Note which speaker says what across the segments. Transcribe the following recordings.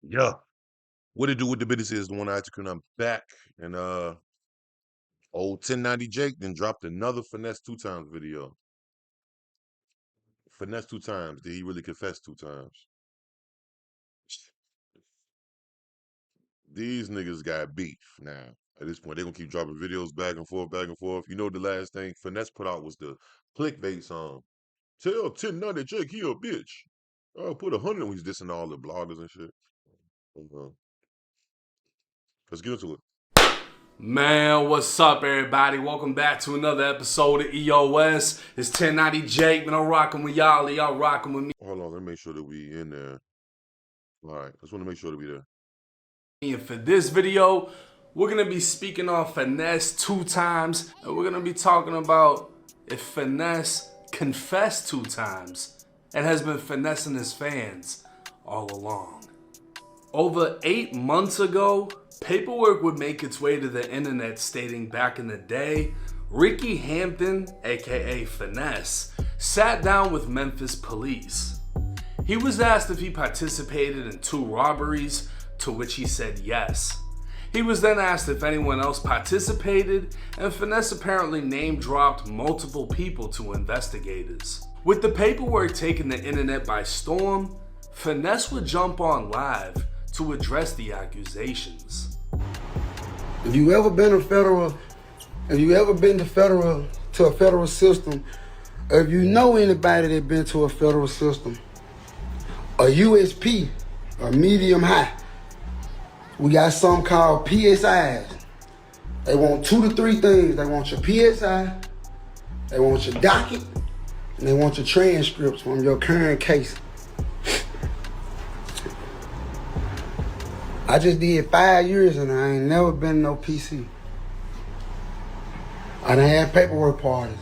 Speaker 1: Yeah. What it do with the business is the one I took, and I'm back. And old 1090 Jake then dropped another Finesse2Tymes video. Finesse2Tymes. Did he really confess 2 times? These niggas got beef now. At this point, they're gonna keep dropping videos back and forth, back and forth. You know, the last thing Finesse put out was the clickbait song. Tell 1090 Jake he a bitch. Oh, put 100 when he's dissing all the bloggers and shit. Uh, let's get into it.
Speaker 2: Man, what's up, everybody? Welcome back to another episode of EOS. It's 1090 Jake, man. I'm rocking with y'all. Y'all rocking with me.
Speaker 1: Hold on, let me make sure that we in there. All right, just want to make sure that we there.
Speaker 2: And for this video, we're going to be speaking on Fnesse2Tymes. And we're going to be talking about if Finesse confessed 2 times and has been finessing his fans all along. Over 8 months ago, paperwork would make its way to the internet stating back in the day, Ricky Hampton, aka Finesse, sat down with Memphis police. He was asked if he participated in 2 robberies, to which he said yes. He was then asked if anyone else participated, and Finesse apparently name-dropped multiple people to investigators. With the paperwork taking the internet by storm, Finesse would jump on live to address the accusations.
Speaker 3: If you ever been to a federal system, or if you know anybody that been to a federal system, a USP, or medium high, we got something called PSIs. They want 2 to 3 things. They want your PSI, they want your docket, and they want your transcripts from your current case. I just did 5 years and I ain't never been no PC. I done had paperwork parties.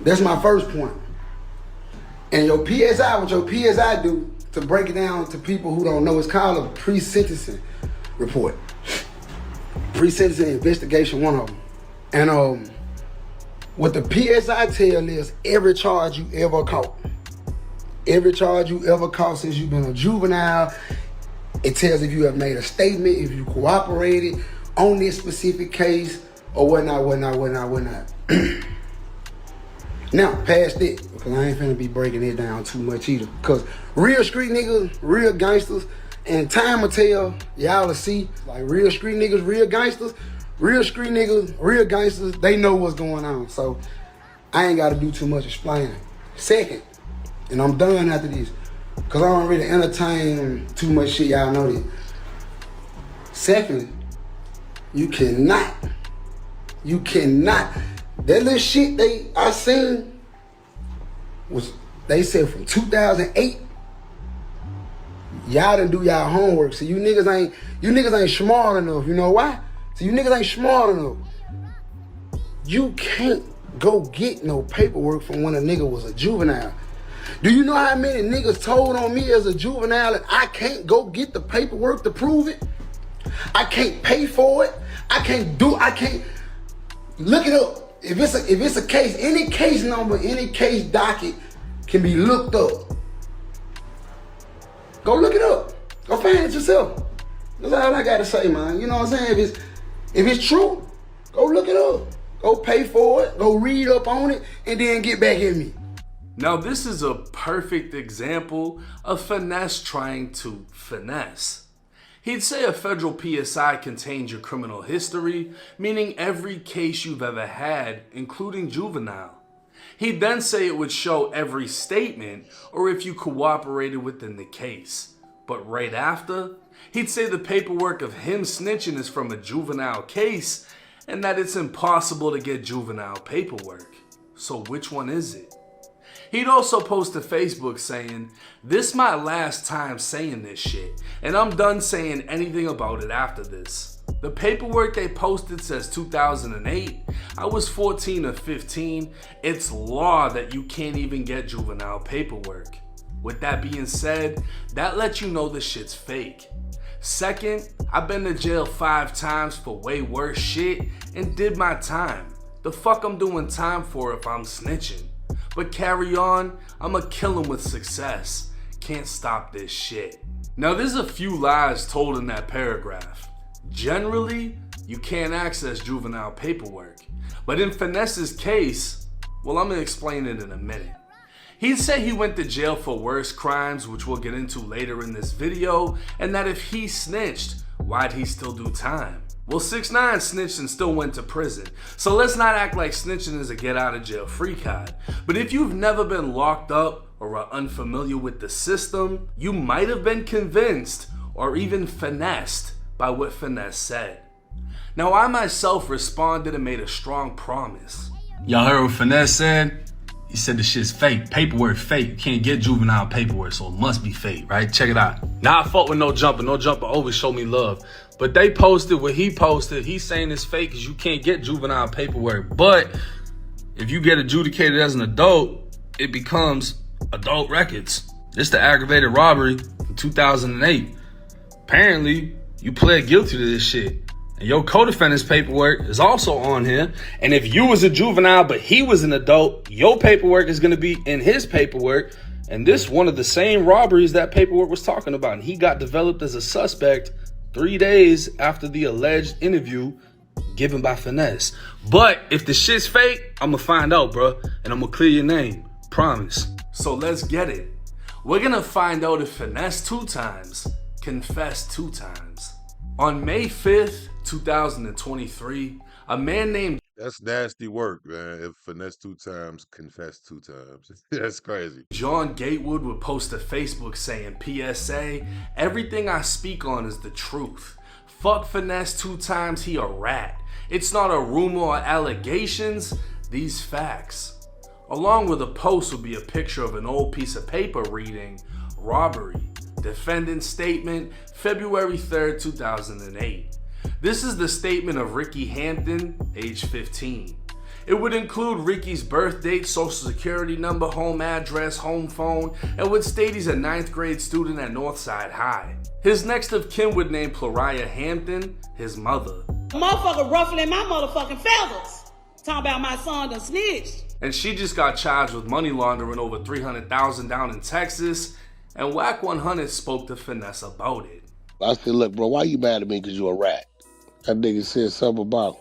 Speaker 3: That's my first point. And your PSI, what your PSI do, to break it down to people who don't know, it's called a pre-sentencing report. Pre-sentencing investigation, one of them. And what the PSI tell is every charge you ever caught. Every charge you ever caught since you've been a juvenile. It tells if you have made a statement, if you cooperated on this specific case, or whatnot. Now, past it, because I ain't finna be breaking it down too much either. Because real street niggas, real gangsters, and time will tell, y'all will see, like real street niggas, real gangsters, real street niggas, real gangsters, they know what's going on. So, I ain't gotta do too much explaining. Second, and I'm done after this, because I don't really entertain too much shit, y'all know that. Second, you cannot, that little shit I seen was, they said from 2008, y'all didn't do y'all homework. So you niggas ain't smart enough. You know why? So you niggas ain't smart enough. You can't go get no paperwork from when a nigga was a juvenile. Do you know how many niggas told on me as a juvenile that I can't go get the paperwork to prove it? I can't pay for it. I can't look it up. If it's a case, any case number, any case docket can be looked up. Go look it up. Go find it yourself. That's all I gotta say, man. You know what I'm saying? If it's true, go look it up. Go pay for it. Go read up on it, and then get back at me.
Speaker 2: Now, this is a perfect example of Finesse trying to finesse. He'd say a federal PSI contains your criminal history, meaning every case you've ever had, including juvenile. He'd then say it would show every statement or if you cooperated within the case. But right after, he'd say the paperwork of him snitching is from a juvenile case and that it's impossible to get juvenile paperwork. So which one is it? He'd also post to Facebook saying, "This my last time saying this shit, and I'm done saying anything about it after this." The paperwork they posted says 2008. I was 14 or 15. It's law that you can't even get juvenile paperwork. With that being said, that lets you know this shit's fake. Second, I've been to jail 5 times for way worse shit and did my time. The fuck I'm doing time for if I'm snitching? But carry on, I'ma kill him with success. can't stop this shit. Now there's a few lies told in that paragraph. Generally, you can't access juvenile paperwork. But in Fnesse's case, well, I'm gonna explain it in a minute. He'd say he went to jail for worse crimes, which we'll get into later in this video, and that if he snitched, why'd he still do time? Well, 6ix9ine snitched and still went to prison. So let's not act like snitching is a get out of jail free card. But if you've never been locked up or are unfamiliar with the system, you might have been convinced or even finessed by what Fnesse said. Now I myself responded and made a strong promise.
Speaker 4: Y'all heard what Fnesse said? He said the shit's fake. Paperwork fake. You can't get juvenile paperwork, so it must be fake, right? Check it out. Now I fought with No Jumper. No Jumper always showed me love. But they posted what he posted. He's saying it's fake because you can't get juvenile paperwork. But if you get adjudicated as an adult, it becomes adult records. It's the aggravated robbery in 2008. Apparently, you pled guilty to this shit. And your co-defendant's paperwork is also on here. And if you was a juvenile but he was an adult, your paperwork is going to be in his paperwork. And this one of the same robberies that paperwork was talking about. And he got developed as a suspect 3 days after the alleged interview given by Fnesse. But if the shit's fake, I'm going to find out, bro. And I'm going to clear your name. Promise.
Speaker 2: So let's get it. We're going to find out if Fnesse2Tymes confessed 2 times. On May 5th, 2023, a man named...
Speaker 1: That's nasty work, man. If Fnesse2Tymes confessed 2 times. That's crazy.
Speaker 2: John Gatewood would post to Facebook saying, PSA, everything I speak on is the truth. Fuck Fnesse2Tymes, he a rat. It's not a rumor or allegations, these facts. Along with a post would be a picture of an old piece of paper reading, robbery, defendant's statement, February 3rd, 2008. This is the statement of Ricky Hampton, age 15. It would include Ricky's birth date, social security number, home address, home phone, and would state he's a 9th grade student at Northside High. His next of kin would name Plariah Hampton, his mother.
Speaker 5: Motherfucker ruffling my motherfucking feathers. Talking about my son done snitched.
Speaker 2: And she just got charged with money laundering over $300,000 down in Texas, and Whack 100 spoke to Fnesse about it.
Speaker 6: I said, look, bro, why you mad at me because you a rat? That nigga said something about,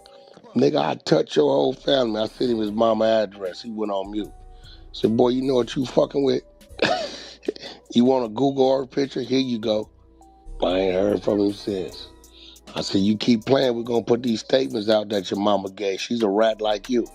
Speaker 6: nigga, I touch your whole family. I sent him his mama address. He went on mute. I said, boy, you know what you fucking with? You want a Google Earth picture? Here you go. I ain't heard from him since. I said, you keep playing, we're going to put these statements out that your mama gave. She's a rat like you.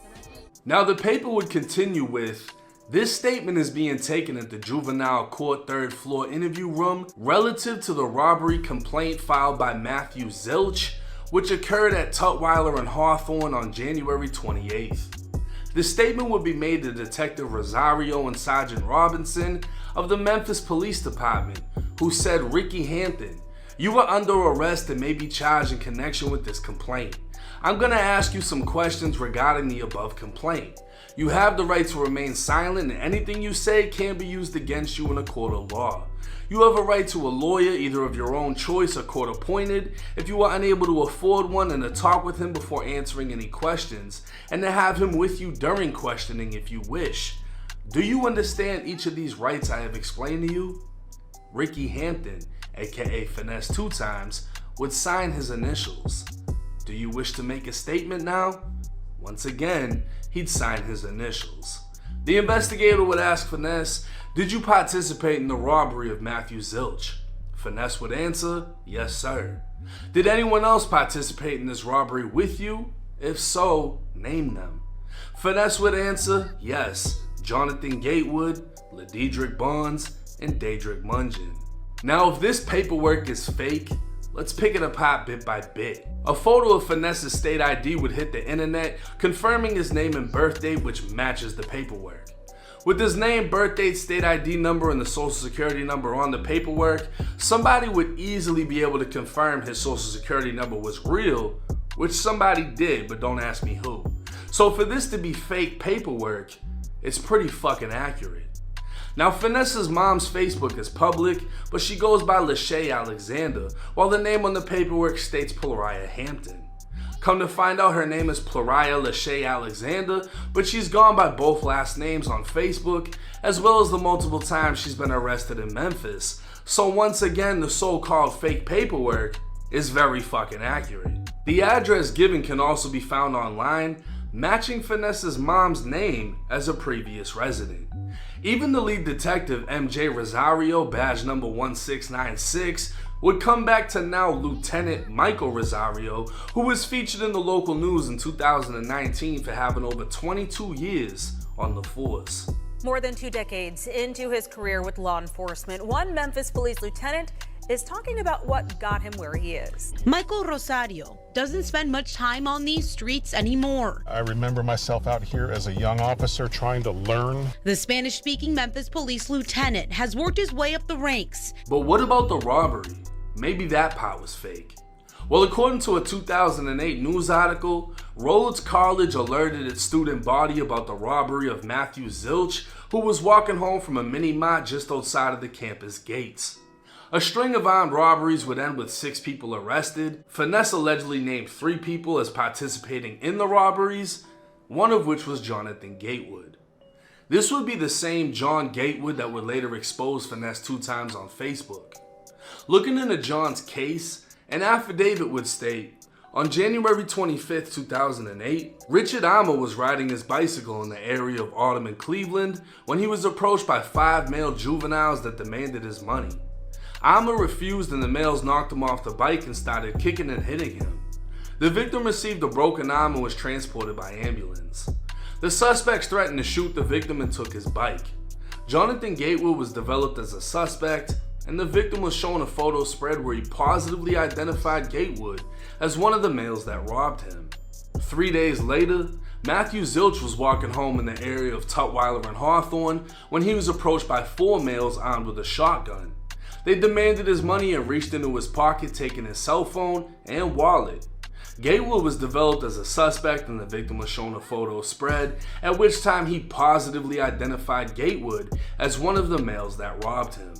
Speaker 2: Now the paper would continue with, this statement is being taken at the juvenile court 3rd floor interview room relative to the robbery complaint filed by Matthew Zilch, which occurred at Tutwiler and Hawthorne on January 28th. The statement would be made to Detective Rosario and Sergeant Robinson of the Memphis Police Department, who said, Ricky Hampton, you are under arrest and may be charged in connection with this complaint. I'm going to ask you some questions regarding the above complaint. You have the right to remain silent, and anything you say can be used against you in a court of law. You have a right to a lawyer, either of your own choice or court appointed, if you are unable to afford one, and to talk with him before answering any questions, and to have him with you during questioning if you wish. Do you understand each of these rights I have explained to you? Ricky Hampton, aka Fnesse2Tymes, would sign his initials. Do you wish to make a statement now? Once again, he'd sign his initials. The investigator would ask Fnesse, did you participate in the robbery of Matthew Zilch? Fnesse would answer, yes sir. Did anyone else participate in this robbery with you? If so, name them. Fnesse would answer, yes, Jonathan Gatewood, LaDedrick Bonds, and Daedric Mungin. Now if this paperwork is fake, let's pick it apart bit by bit. A photo of Fnesse's state ID would hit the internet, confirming his name and birth date, which matches the paperwork. With his name, birth date, state ID number, and the social security number on the paperwork, somebody would easily be able to confirm his social security number was real, which somebody did, but don't ask me who. So for this to be fake paperwork, it's pretty fucking accurate. Now Fnesse's mom's Facebook is public, but she goes by Lachey Alexander, while the name on the paperwork states Plariah Hampton. Come to find out, her name is Plariah Lachey Alexander, but she's gone by both last names on Facebook, as well as the multiple times she's been arrested in Memphis. So once again, the so-called fake paperwork is very fucking accurate. The address given can also be found online, matching Fnesse's mom's name as a previous resident. Even the lead detective, MJ Rosario, badge number 1696, would come back to now Lieutenant Michael Rosario, who was featured in the local news in 2019 for having over 22 years on the force.
Speaker 7: More than 2 decades into his career with law enforcement, one Memphis police lieutenant is talking about what got him where he is.
Speaker 8: Michael Rosario doesn't spend much time on these streets anymore.
Speaker 9: I remember myself out here as a young officer trying to learn.
Speaker 8: The Spanish-speaking Memphis police lieutenant has worked his way up the ranks.
Speaker 2: But what about the robbery? Maybe that part was fake. Well, according to a 2008 news article, Rhodes College alerted its student body about the robbery of Matthew Zilch, who was walking home from a mini-mart just outside of the campus gates. A string of armed robberies would end with 6 people arrested. Fnesse allegedly named 3 people as participating in the robberies, one of which was Jonathan Gatewood. This would be the same John Gatewood that would later expose Fnesse2Tymes on Facebook. Looking into John's case, an affidavit would state, on January 25, 2008, Richard Alma was riding his bicycle in the area of Autumn and Cleveland when he was approached by 5 male juveniles that demanded his money. Alma refused and the males knocked him off the bike and started kicking and hitting him. The victim received a broken arm and was transported by ambulance. The suspects threatened to shoot the victim and took his bike. Jonathan Gatewood was developed as a suspect, and the victim was shown a photo spread where he positively identified Gatewood as one of the males that robbed him. 3 days later, Matthew Zilch was walking home in the area of Tutwiler and Hawthorne when he was approached by 4 males armed with a shotgun. They demanded his money and reached into his pocket, taking his cell phone and wallet. Gatewood was developed as a suspect and the victim was shown a photo spread, at which time he positively identified Gatewood as one of the males that robbed him.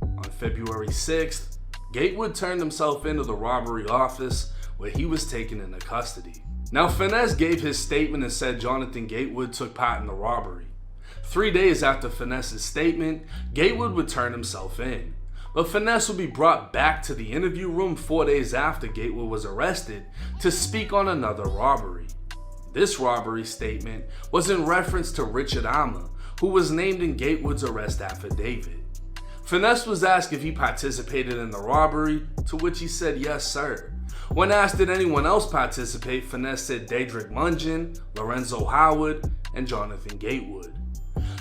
Speaker 2: On February 6th, Gatewood turned himself into the robbery office where he was taken into custody. Now, Fnesse gave his statement and said Jonathan Gatewood took part in the robbery. 3 days after Fnesse's statement, Gatewood would turn himself in. But Fnesse would be brought back to the interview room 4 days after Gatewood was arrested to speak on another robbery. This robbery statement was in reference to Richard Alma, who was named in Gatewood's arrest affidavit. Fnesse was asked if he participated in the robbery, to which he said yes sir. When asked did anyone else participate, Fnesse said Daedric Mungin, Lorenzo Howard, and Jonathan Gatewood.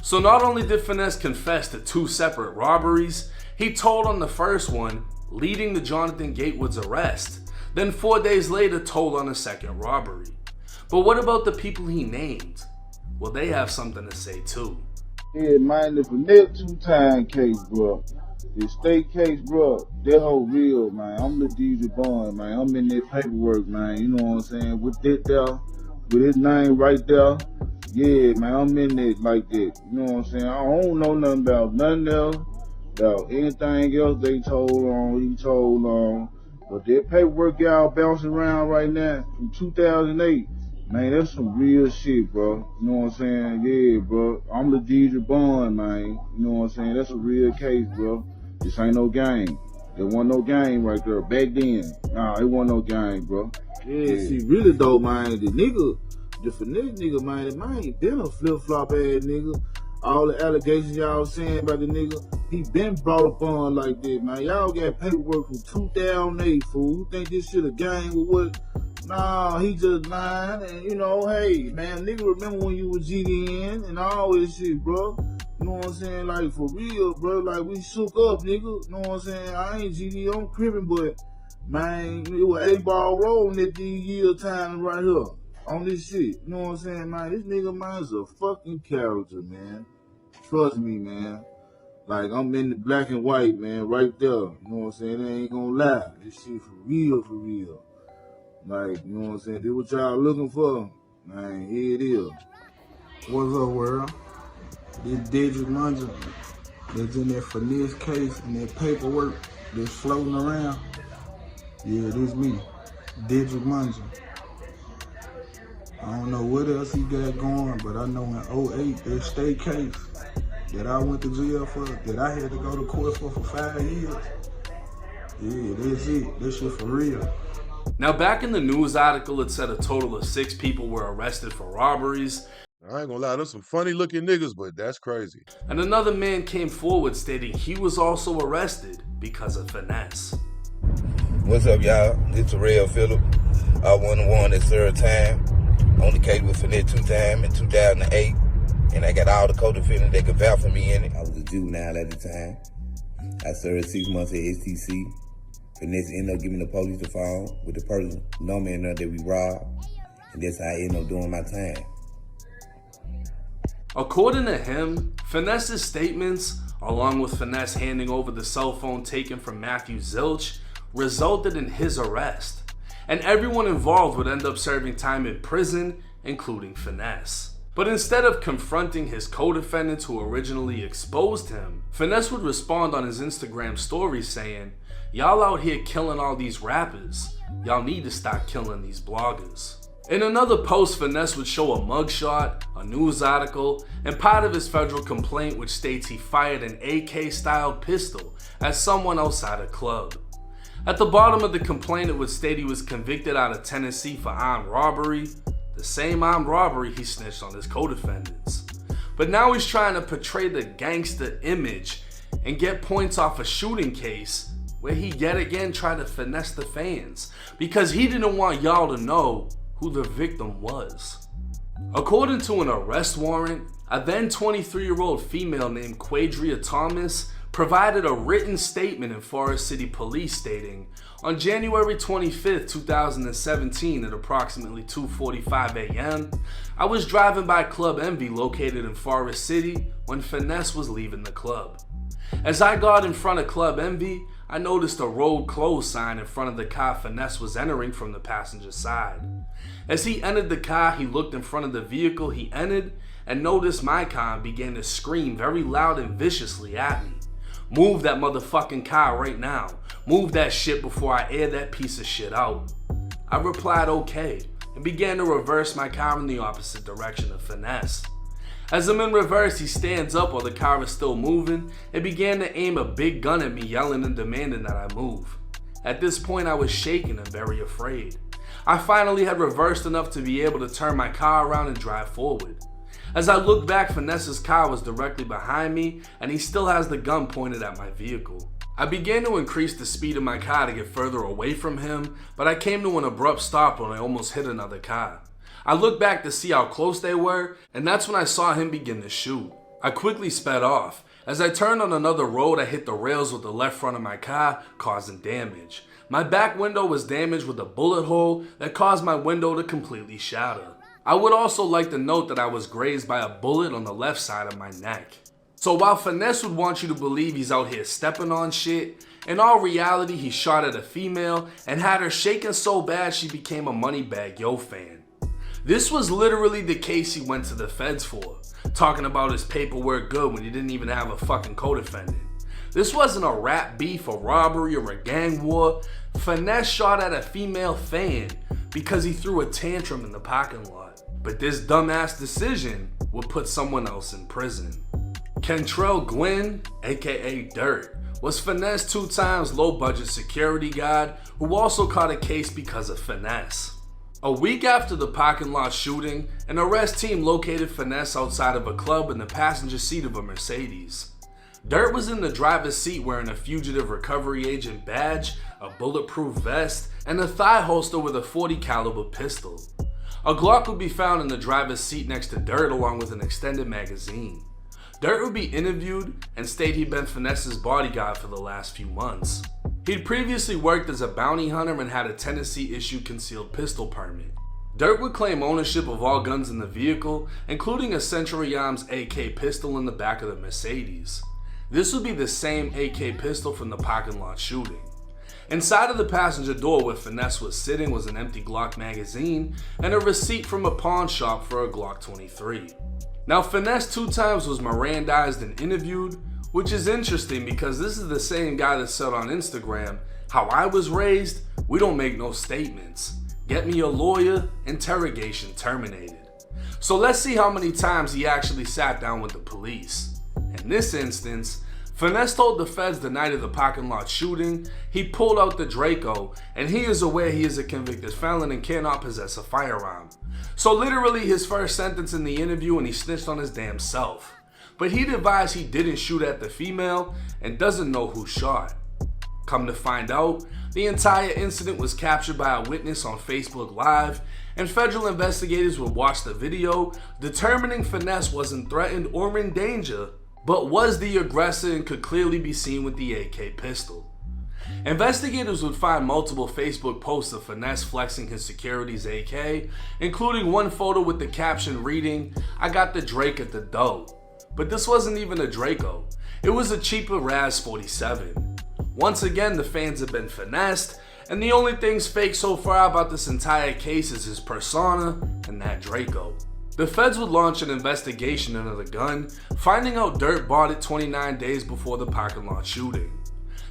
Speaker 2: So not only did Fnesse confess to 2 separate robberies, he told on the first one, leading to Jonathan Gatewood's arrest, then 4 days later told on the second robbery. But what about the people he named? Well, they have something to say too.
Speaker 10: Yeah, man, the Fnesse2Tymes case, bro. The state case, bro, that whole real, man. I'm the DJ Bond, man. I'm in that paperwork, man. You know what I'm saying? With that there, with his name right there. Yeah, man, I'm in it like that. You know what I'm saying? I don't know nothing about nothing else. About anything else they told on, he told on. But that paperwork y'all bouncing around right now from 2008, man, that's some real shit, bro. You know what I'm saying? Yeah, bro. I'm the DJ Bond, man. You know what I'm saying? That's a real case, bro. This ain't no game. There wasn't no game right there back then. Nah, it wasn't no game, bro. Yeah, see, really though, man, the Fnesse nigga, man, it ain't been a flip-flop ass nigga. All the allegations y'all saying about the nigga, he been brought up on like that, man. Y'all got paperwork from 2008, fool. You think this shit a game with what? Nah, he just lying, and you know, hey, man, nigga, remember when you was GDN and all this shit, bro? You know what I'm saying? Like, for real, bro, like, we shook up, nigga. You know what I'm saying? I ain't GD, I'm crippin', but, man, it was 8-ball rolling at these year time right here on this shit. You know what I'm saying, man? This nigga, man, is a fucking character, man. Trust me, man. Like, I'm in the black and white, man, right there. You know what I'm saying? They ain't gonna lie. This shit for real, for real. Like, you know what I'm saying? This what y'all looking for. Man, here it is.
Speaker 11: What's up, world? This Daedric Mungin that's in that Fnesse case and that paperwork that's floating around. Yeah, this me, Daedric Mungin. I don't know what else he got going, but I know in 08, that state case that I went to jail for, that I had to go to court for 5 years. Yeah, that's it. That shit for real.
Speaker 2: Now, back in the news article, it said a total of 6 people were arrested for robberies.
Speaker 1: I ain't gonna lie, there's some funny looking niggas, but that's crazy.
Speaker 2: And another man came forward stating he was also arrested because of finesse.
Speaker 12: What's up, y'all? It's a real Phillip. I won the one that served time on the case with Fnesse2Tymes in 2008. And I got all the co-defendants that could vouch for me in it. I was a juvenile at the time. I served 6 months at STC. Fnesse ended up giving the police the phone with the person, no man that we robbed. And that's how I ended up doing my time.
Speaker 2: According to him, Finesse's statements, along with Fnesse handing over the cell phone taken from Matthew Zilch, resulted in his arrest. And everyone involved would end up serving time in prison, including Fnesse. But instead of confronting his co-defendants who originally exposed him, Fnesse would respond on his Instagram story saying, "Y'all out here killing all these rappers. Y'all need to stop killing these bloggers." In another post, Fnesse would show a mugshot, a news article, and part of his federal complaint which states he fired an AK-styled pistol at someone outside a club. At the bottom of the complaint, it would state he was convicted out of Tennessee for armed robbery, the same armed robbery he snitched on his co-defendants. But now he's trying to portray the gangster image and get points off a shooting case where he yet again tried to finesse the fans because he didn't want y'all to know who the victim was. According to an arrest warrant, a then 23-year-old female named Quadria Thomas provided a written statement in Forest City Police stating, on January 25th, 2017 at approximately 2:45 a.m., I was driving by Club Envy located in Forest City when Fnesse was leaving the club. As I got in front of Club Envy, I noticed a road closed sign in front of the car Fnesse was entering from the passenger side. As he entered the car, he looked in front of the vehicle he entered and noticed my car and began to scream very loud and viciously at me. "Move that motherfucking car right now. Move that shit before I air that piece of shit out." I replied okay and began to reverse my car in the opposite direction of Fnesse. As I'm in reverse, he stands up while the car is still moving and began to aim a big gun at me, yelling and demanding that I move. At this point, I was shaking and very afraid. I finally had reversed enough to be able to turn my car around and drive forward. As I looked back, Fnesse's car was directly behind me and he still has the gun pointed at my vehicle. I began to increase the speed of my car to get further away from him, but I came to an abrupt stop when I almost hit another car. I looked back to see how close they were, and that's when I saw him begin to shoot. I quickly sped off. As I turned on another road, I hit the rails with the left front of my car, causing damage. My back window was damaged with a bullet hole that caused my window to completely shatter. I would also like to note that I was grazed by a bullet on the left side of my neck. So while Fnesse would want you to believe he's out here stepping on shit, in all reality he shot at a female and had her shaking so bad she became a Moneybagg Yo fan. This was literally the case he went to the feds for, talking about his paperwork good when he didn't even have a fucking co-defendant. This wasn't a rap beef, a robbery, or a gang war. Fnesse shot at a female fan because he threw a tantrum in the parking lot. But this dumbass decision would put someone else in prison. Kentrell Gwynn, aka Dirt, was Fnesse2Tymes' low-budget security guard who also caught a case because of Fnesse. A week after the parking lot shooting, an arrest team located Fnesse outside of a club in the passenger seat of a Mercedes. Dirt was in the driver's seat wearing a fugitive recovery agent badge, a bulletproof vest, and a thigh holster with a .40 caliber pistol. A Glock would be found in the driver's seat next to Dirt along with an extended magazine. Dirt would be interviewed and state he'd been Fnesse's bodyguard for the last few months. He'd previously worked as a bounty hunter and had a Tennessee-issued concealed pistol permit. Dirt would claim ownership of all guns in the vehicle, including a Century Arms AK pistol in the back of the Mercedes. This would be the same AK pistol from the parking lot shooting. Inside of the passenger door where Fnesse was sitting was an empty Glock magazine and a receipt from a pawn shop for a Glock 23. Now Fnesse2Tymes was Mirandized and interviewed, which is interesting because this is the same guy that said on Instagram, "How I was raised, we don't make no statements. Get me a lawyer, interrogation terminated. So let's see how many times he actually sat down with the police. In this instance, Fnesse told the feds the night of the parking lot shooting, he pulled out the Draco and he is aware he is a convicted felon and cannot possess a firearm. So literally his first sentence in the interview, and he snitched on his damn self. But he advised he didn't shoot at the female and doesn't know who shot. Come to find out, the entire incident was captured by a witness on Facebook Live, and federal investigators would watch the video, determining Fnesse wasn't threatened or in danger, but was the aggressor and could clearly be seen with the AK pistol. Investigators would find multiple Facebook posts of Fnesse flexing his security's AK, including one photo with the caption reading, "I got the Drake at the dough." But this wasn't even a Draco, it was a cheaper Raz 47. Once again, the fans have been finessed, and the only things fake so far about this entire case is his persona and that Draco. The feds would launch an investigation into the gun, finding out Dirt bought it 29 days before the parking lot shooting.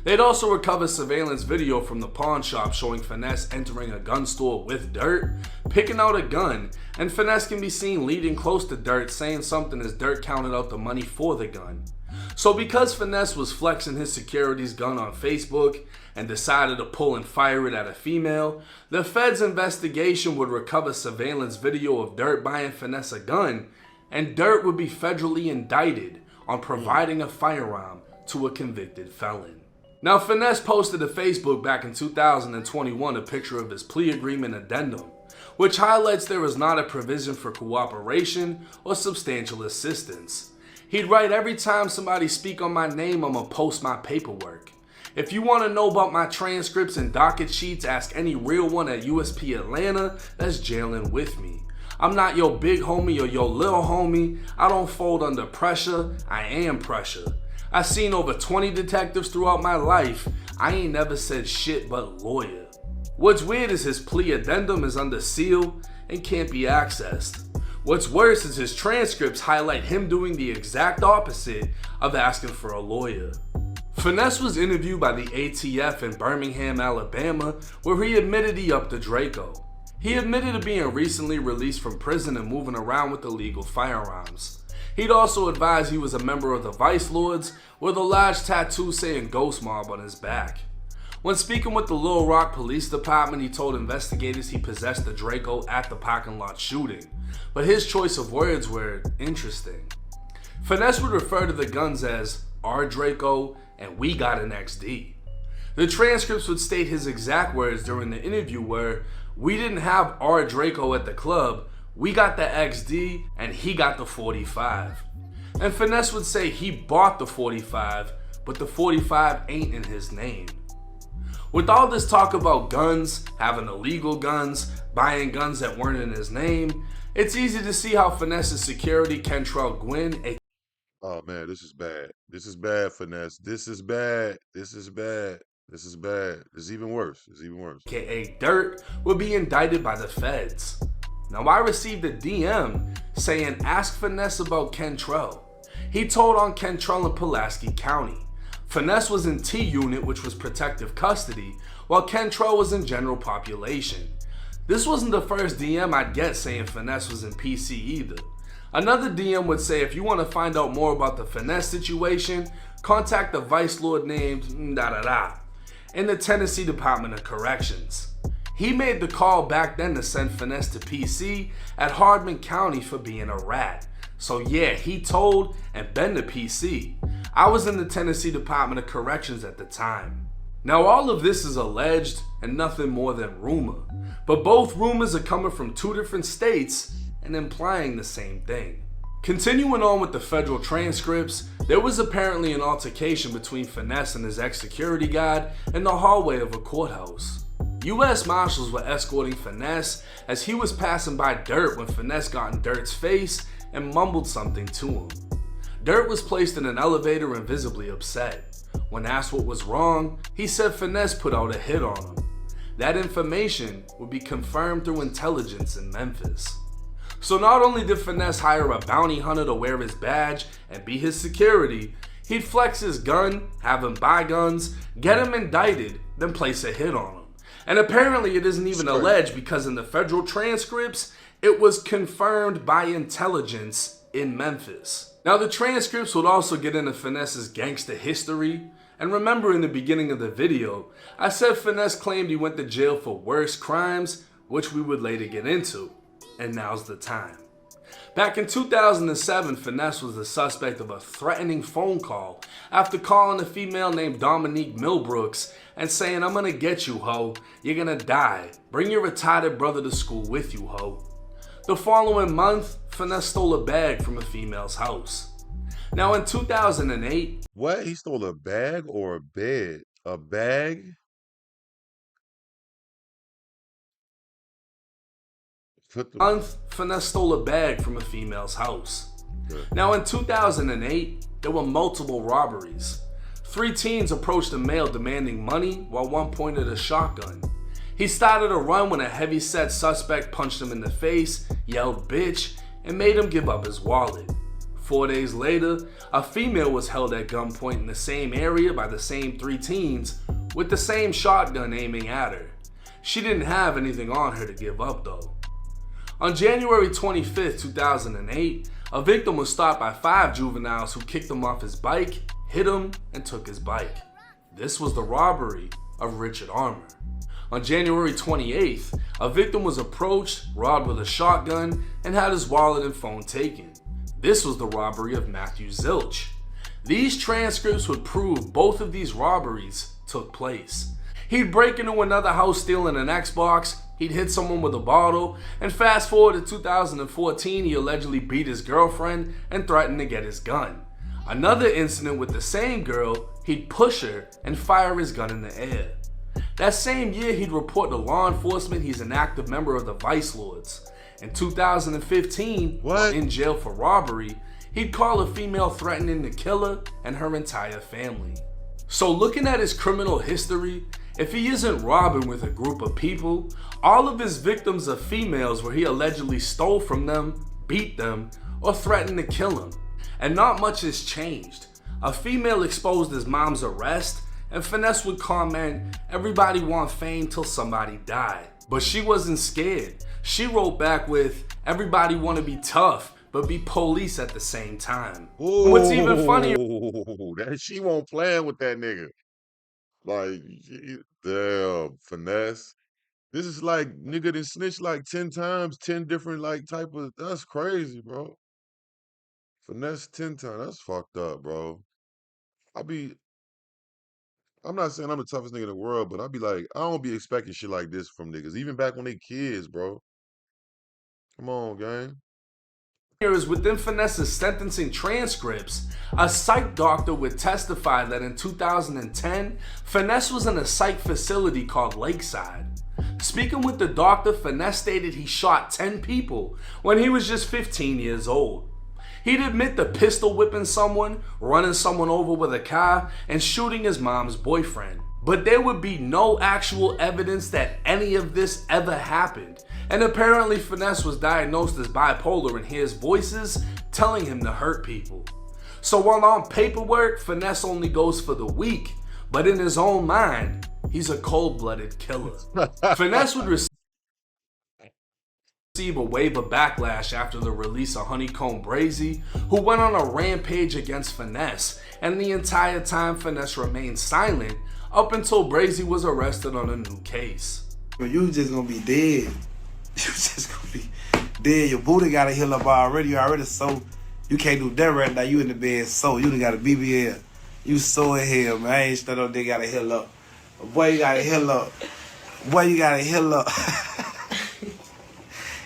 Speaker 2: They'd also recover surveillance video from the pawn shop showing Fnesse entering a gun store with Dirt, picking out a gun, and Fnesse can be seen leading close to Dirt saying something as Dirt counted out the money for the gun. So because Fnesse was flexing his security's gun on Facebook and decided to pull and fire it at a female, the feds' investigation would recover surveillance video of Dirt buying Fnesse a gun, and Dirt would be federally indicted on providing a firearm to a convicted felon. Now, Fnesse posted to Facebook back in 2021 a picture of his plea agreement addendum, which highlights there is not a provision for cooperation or substantial assistance. He'd write, "Every time somebody speak on my name, I'ma post my paperwork. If you want to know about my transcripts and docket sheets, ask any real one at USP Atlanta that's jailing with me. I'm not your big homie or your little homie. I don't fold under pressure, I am pressure. I've seen over 20 detectives throughout my life. I ain't never said shit but lawyer." What's weird is his plea addendum is under seal and can't be accessed. What's worse is his transcripts highlight him doing the exact opposite of asking for a lawyer. Fnesse was interviewed by the ATF in Birmingham, Alabama, where he admitted he upped the Draco. He admitted to being recently released from prison and moving around with illegal firearms. He'd also advised he was a member of the Vice Lords with a large tattoo saying Ghost Mob on his back. When speaking with the Little Rock Police Department, he told investigators he possessed the Draco at the parking lot shooting, but his choice of words were interesting. Fnesse would refer to the guns as our Draco and we got an XD. The transcripts would state his exact words during the interview were, "We didn't have our Draco at the club, we got the XD and he got the 45. And Fnesse would say he bought the 45, but the 45 ain't in his name. With all this talk about guns, having illegal guns, buying guns that weren't in his name, it's easy to see how Fnesse's security, Kentrell Gwynn,
Speaker 1: Oh man, this is bad. This is bad, Fnesse. This is bad. This is bad. This is bad. It's even worse. It's even worse.
Speaker 2: aka Dirt, would be indicted by the feds. Now, I received a DM saying, "Ask Fnesse about Kentrell." He told on Kentrell in Pulaski County. Fnesse was in T Unit, which was protective custody, while Kentrell was in general population. This wasn't the first DM I'd get saying Fnesse was in PC either. Another DM would say, "If you want to find out more about the Fnesse situation, contact the Vice Lord named in the Tennessee Department of Corrections." He made the call back then to send Fnesse to PC at Hardman County for being a rat. So yeah, he told and been to PC. I was in the Tennessee Department of Corrections at the time. Now all of this is alleged and nothing more than rumor, but both rumors are coming from two different states and implying the same thing. Continuing on with the federal transcripts, there was apparently an altercation between Fnesse and his ex-security guard in the hallway of a courthouse. U.S. Marshals were escorting Fnesse as he was passing by Dirt when Fnesse got in Dirt's face and mumbled something to him. Dirt was placed in an elevator and visibly upset. When asked what was wrong, he said Fnesse put out a hit on him. That information would be confirmed through intelligence in Memphis. So not only did Fnesse hire a bounty hunter to wear his badge and be his security, he'd flex his gun, have him buy guns, get him indicted, then place a hit on him. And apparently it isn't even alleged because in the federal transcripts, it was confirmed by intelligence in Memphis. Now the transcripts would also get into Fnesse's gangster history. And remember in the beginning of the video, I said Fnesse claimed he went to jail for worse crimes, which we would later get into. And now's the time. Back in 2007, Fnesse was the suspect of a threatening phone call after calling a female named Dominique Milbrooks and saying, "I'm gonna get you, ho. You're gonna die. Bring your retarded brother to school with you, ho." The following month, Fnesse stole a bag from a female's house. Now in 2008...
Speaker 1: What? He stole a bag or a bed? A bag?
Speaker 2: Fnesse stole a bag from a female's house. Now in 2008, there were multiple robberies. 3 teens approached a male demanding money while one pointed a shotgun. He started a run when a heavy-set suspect punched him in the face, yelled bitch, and made him give up his wallet. 4 days later, a female was held at gunpoint in the same area by the same 3 teens with the same shotgun aiming at her. She didn't have anything on her to give up though. On January 25th, 2008, a victim was stopped by 5 juveniles who kicked him off his bike, hit him, and took his bike. This was the robbery of Richard Armour. On January 28th, a victim was approached, robbed with a shotgun, and had his wallet and phone taken. This was the robbery of Matthew Zilch. These transcripts would prove both of these robberies took place. He'd break into another house stealing an Xbox, he'd hit someone with a bottle, and fast forward to 2014, he allegedly beat his girlfriend and threatened to get his gun. Another incident with the same girl, he'd push her and fire his gun in the air. That same year, he'd report to law enforcement he's an active member of the Vice Lords. In 2015, while in jail for robbery, he'd call a female threatening to kill her and her entire family. So looking at his criminal history, if he isn't robbing with a group of people, all of his victims are females where he allegedly stole from them, beat them, or threatened to kill them. And not much has changed. A female exposed his mom's arrest, and Fnesse would comment, "Everybody want fame till somebody die." But she wasn't scared. She wrote back with, "Everybody want to be tough, but be police at the same time."
Speaker 1: Ooh,
Speaker 2: what's even funnier,
Speaker 1: that she won't play with that nigga. Like, damn, Fnesse. This is like nigga done snitched like 10 times, 10 different like type of. That's crazy, bro. Fnesse 10 times. That's fucked up, bro. I'm not saying I'm the toughest nigga in the world, but I be like, I don't be expecting shit like this from niggas, even back when they kids, bro. Come on, gang.
Speaker 2: is within Fnesse's sentencing transcripts, a psych doctor would testify that in 2010, Fnesse was in a psych facility called Lakeside. Speaking with the doctor, Fnesse stated he shot 10 people when he was just 15 years old. He'd admit to pistol whipping someone, running someone over with a car, and shooting his mom's boyfriend. But there would be no actual evidence that any of this ever happened. And apparently Fnesse was diagnosed as bipolar and hears voices telling him to hurt people. So while on paperwork, Fnesse only goes for the week, but in his own mind, he's a cold-blooded killer. Fnesse would receive a wave of backlash after the release of Honeycomb Brazy, who went on a rampage against Fnesse, and the entire time Fnesse remained silent up until Brazy was arrested on a new case.
Speaker 13: You just gonna be dead. You just gonna be dead. Your booty gotta heal up already. You already so. You can't do that right now. You in the bed so. You done got a BBL. You so in hell, man. I ain't stuck up there, gotta heal up. Boy, you gotta heal up. Boy, you gotta heal up.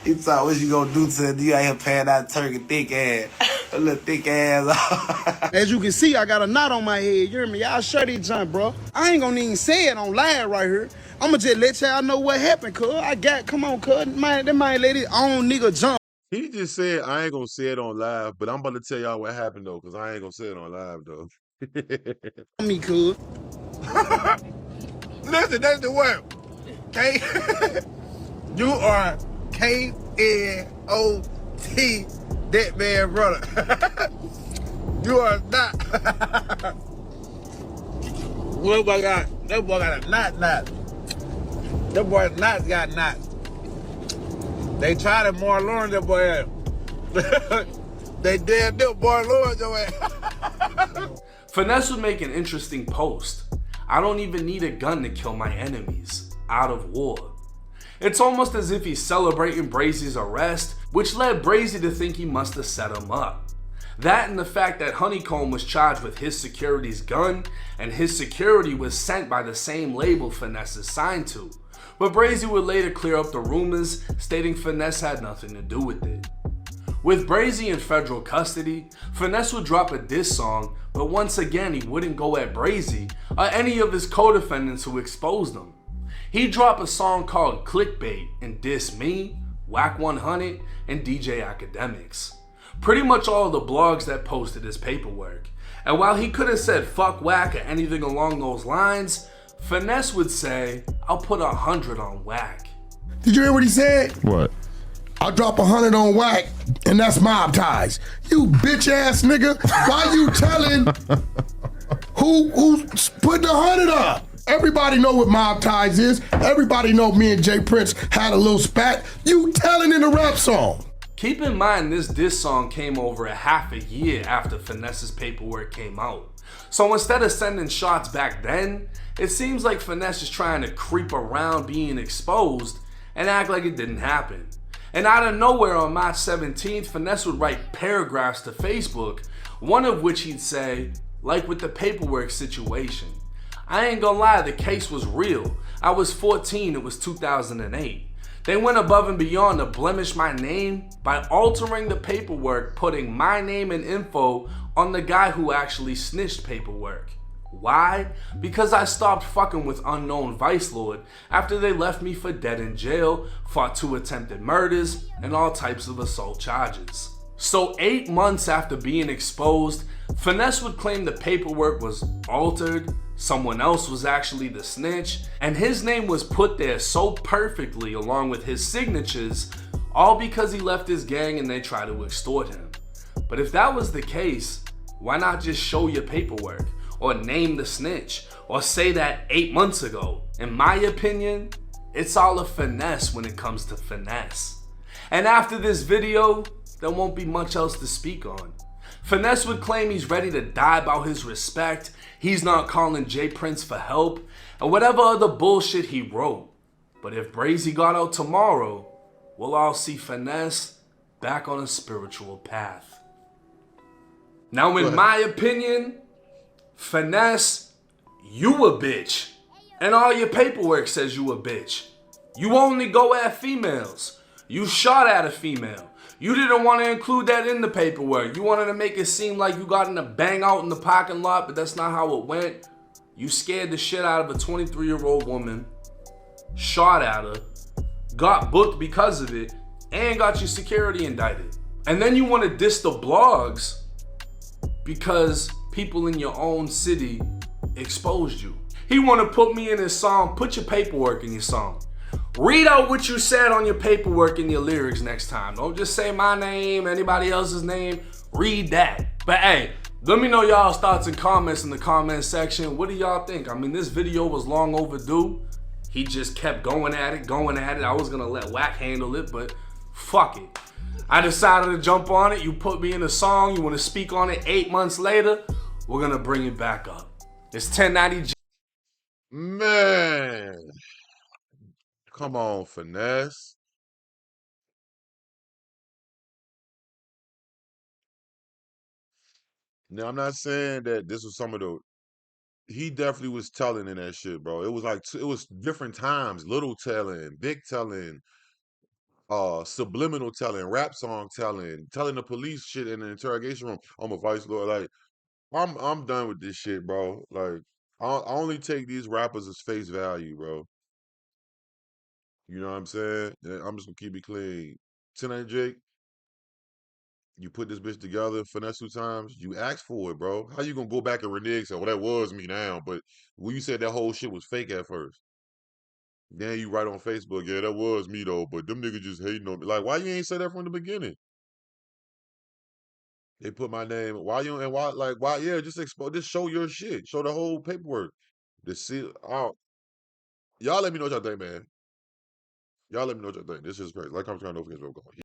Speaker 13: He thought what you gonna do to it. You out here paying that turkey thick ass. A little thick ass.
Speaker 3: As you can see, I got a knot on my head. You hear me? Y'all share these junk, bro. I ain't gonna even say it on live right here. I'ma just let y'all know what happened, cuz. Come on, cuz. Man, that man let his own nigga jump.
Speaker 1: He just said, I ain't gonna say it on live, but I'm about to tell y'all what happened, though, because I ain't gonna say it on live, though.
Speaker 3: Me, cuz.
Speaker 13: Listen, that's the word. Okay? You are K-N-O-T, that man brother. You are not. That boy got a knot.
Speaker 14: The boy knots got knots. They tried it, Martin Lawrence, that boy. They damn near Martin Lawrence, your ass.
Speaker 2: Fnesse would make an interesting post. I don't even need a gun to kill my enemies. Out of war. It's almost as if he's celebrating Brazy's arrest, which led Brazy to think he must have set him up. That and the fact that Honeycomb was charged with his security's gun, and his security was sent by the same label Fnesse is signed to. But Brazy would later clear up the rumors, stating Fnesse had nothing to do with it. With Brazy in federal custody, Fnesse would drop a diss song, but once again he wouldn't go at Brazy or any of his co-defendants who exposed him. He'd drop a song called Clickbait and diss me, Whack 100, and DJ Academics. Pretty much all of the blogs that posted his paperwork. And while he could have said fuck Whack or anything along those lines, Fnesse would say, I'll put 100 on Whack.
Speaker 6: Did you hear what he said?
Speaker 1: What?
Speaker 6: I'll drop 100 on Whack, and that's mob ties. You bitch ass nigga, why you telling who's putting 100 up? Everybody know what mob ties is. Everybody know me and Jay Prince had a little spat. You telling in a rap song.
Speaker 2: Keep in mind this diss song came over a half a year after Fnesse's paperwork came out. So instead of sending shots back then, it seems like Fnesse is trying to creep around being exposed and act like it didn't happen. And out of nowhere on March 17th, Fnesse would write paragraphs to Facebook, one of which he'd say, like with the paperwork situation, I ain't gonna lie, the case was real. I was 14, it was 2008. They went above and beyond to blemish my name by altering the paperwork, putting my name and info on the guy who actually snitched paperwork. Why? Because I stopped fucking with unknown vice lord after they left me for dead in jail, fought 2 attempted murders, and all types of assault charges. So 8 months after being exposed, Fnesse would claim the paperwork was altered, someone else was actually the snitch, and his name was put there so perfectly along with his signatures, all because he left his gang and they tried to extort him. But if that was the case, why not just show your paperwork? Or name the snitch, or say that 8 months ago? In my opinion, it's all a finesse when it comes to Fnesse. And after this video, there won't be much else to speak on. Fnesse would claim he's ready to die about his respect, he's not calling Jay Prince for help, and whatever other bullshit he wrote. But if Brazy got out tomorrow, we'll all see Fnesse back on a spiritual path. Now in my opinion, Fnesse, you a bitch. And all your paperwork says you a bitch. You only go at females. You shot at a female. You didn't want to include that in the paperwork. You wanted to make it seem like you got in a bang out in the parking lot, but that's not how it went. You scared the shit out of a 23-year-old woman, shot at her, got booked because of it, and got your security indicted. And then you want to diss the blogs because people in your own city exposed you. He want to put me in his song. Put your paperwork in your song. Read out what you said on your paperwork in your lyrics next time. Don't just say my name, anybody else's name. Read that. But hey, let me know y'all's thoughts and comments in the comment section. What do y'all think? I mean, this video was long overdue. He just kept going at it. I was gonna let Whack handle it, but fuck it. I decided to jump on it. You put me in a song. You want to speak on it 8 months later? We're gonna bring it back up. It's 1090.
Speaker 1: Man, come on, Fnesse. Now, I'm not saying that this was some of the. He definitely was telling in that shit, bro. It was like it was different times, little telling, big telling, subliminal telling, rap song telling the police shit in the interrogation room. I'm a vice lord. Like, I'm done with this shit, bro. Like, I only take these rappers as face value, bro. You know what I'm saying? And I'm just gonna keep it clean. Tonight, Jake, you put this bitch together, Fnesse2Tymes. You asked for it, bro. How you gonna go back and renege and say, "Well, that was me now"? But when you said that whole shit was fake at first, then you write on Facebook, "Yeah, that was me though." But them niggas just hating on me. Like, why you ain't say that from the beginning? They put my name. Why you and why? Like, why? Yeah, just expose. Just show your shit. Show the whole paperwork. The seal. Oh, y'all let me know what y'all think, man. Y'all let me know what y'all think. This is crazy. Like, comment, subscribe, don't forget to go.